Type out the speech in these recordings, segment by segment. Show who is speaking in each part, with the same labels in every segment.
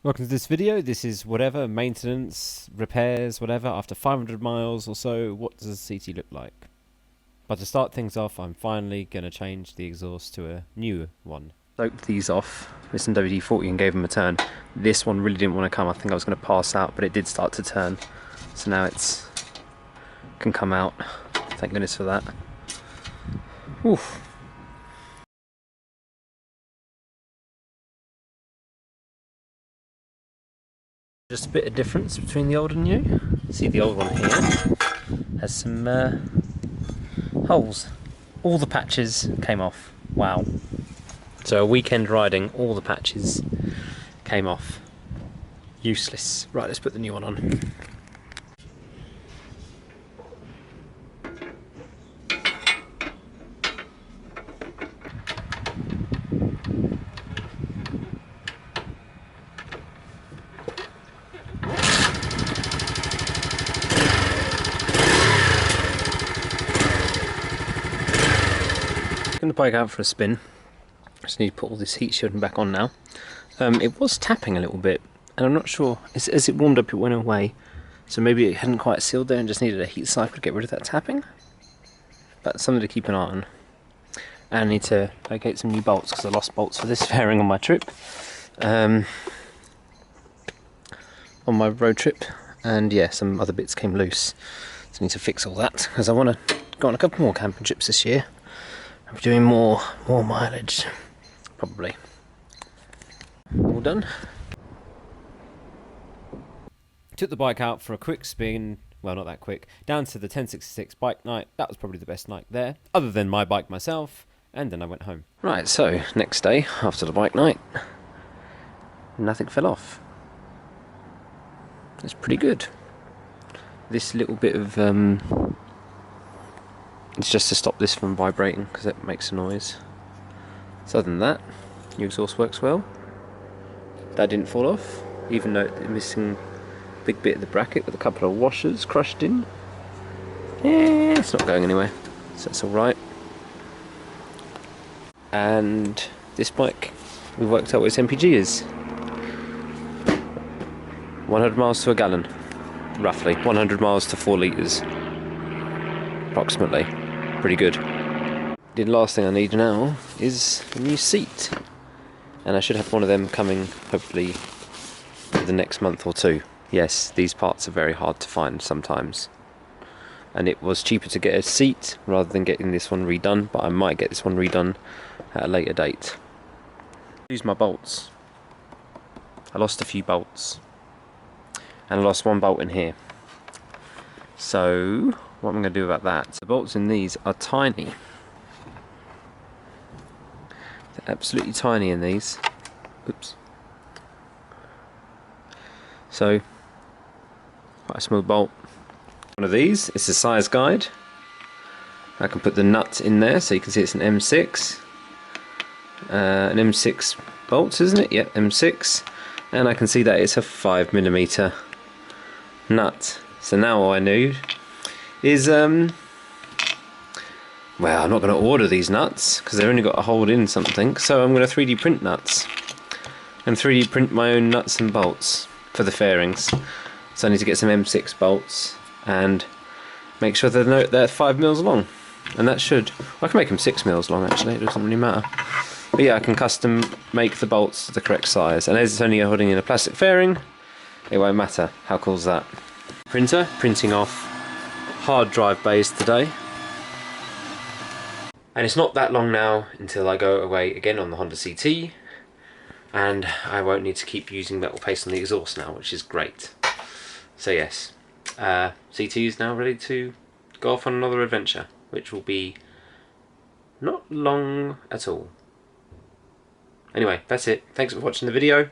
Speaker 1: Welcome to this video. This is whatever, maintenance, repairs, whatever. After 500 miles or so, what does a CT look like? But to start things off, I'm finally going to change the exhaust to a new one. Soaked these off with some WD-40 and gave them a turn. This one really didn't want to come. I think I was going to pass out, but it did start to turn. So now it's can come out. Thank goodness for that. Oof. Just a bit of difference between the old and new. See, the old one here has some holes. All the patches came off. Wow. So a weekend riding, all the patches came off. Useless. Right, let's put the new one on. Taking the bike out for a spin. Just need to put all this heat shielding back on now. It was tapping a little bit, and I'm not sure, as it warmed up it went away, so maybe it hadn't quite sealed there and just needed a heat cycle to get rid of that tapping. But something to keep an eye on. And I need to locate some new bolts because I lost bolts for this fairing on my trip, on my road trip, and yeah, some other bits came loose, so I need to fix all that because I want to go on a couple more camping trips this year. I'm doing more mileage, probably. All done. Took the bike out for a quick spin, well not that quick, down to the 1066 bike night. That was probably the best night there, other than my bike myself, and then I went home. Right, so next day, after the bike night, nothing fell off. It's pretty good. This little bit of it's just to stop this from vibrating because it makes a noise. So other than that, new exhaust works well. That didn't fall off, even though it's missing a big bit of the bracket with a couple of washers crushed in. Yeah, it's not going anywhere, so that's alright. And this bike, we worked out what its MPG is. 100 miles to a gallon, roughly. 100 miles to 4 litres, approximately. Pretty good. The last thing I need now is a new seat, and I should have one of them coming hopefully for the next month or two. Yes, these parts are very hard to find sometimes, and it was cheaper to get a seat rather than getting this one redone, but I might get this one redone at a later date. Use my bolts. I lost a few bolts, and I lost one bolt in here. So what I'm going to do about that? The bolts in these are tiny. They're absolutely tiny in these. Oops. So, quite a small bolt. One of these, it's a size guide. I can put the nut in there so you can see it's an M6. An M6 bolts, isn't it? Yep, M6. And I can see that it's a 5mm nut. So now all I need is, well, I'm not going to order these nuts because they've only got to hold in something, so I'm going to 3D print nuts and 3D print my own nuts and bolts for the fairings. So I need to get some M6 bolts and make sure they're 5mm long, and that should, I can make them 6mm long actually, it doesn't really matter. But yeah, I can custom make the bolts to the correct size, and as it's only holding in a plastic fairing, it won't matter. How cool is that? Printer, printing off hard drive bays today. And it's not that long now until I go away again on the Honda CT, and I won't need to keep using metal paste on the exhaust now, which is great. So yes, CT is now ready to go off on another adventure, which will be not long at all. Anyway, that's it. Thanks for watching the video,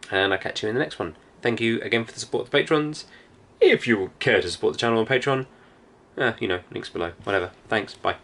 Speaker 1: and I'll catch you in the next one. Thank you again for the support of the patrons. If you care to support the channel on Patreon, you know, links below. Whatever. Thanks. Bye.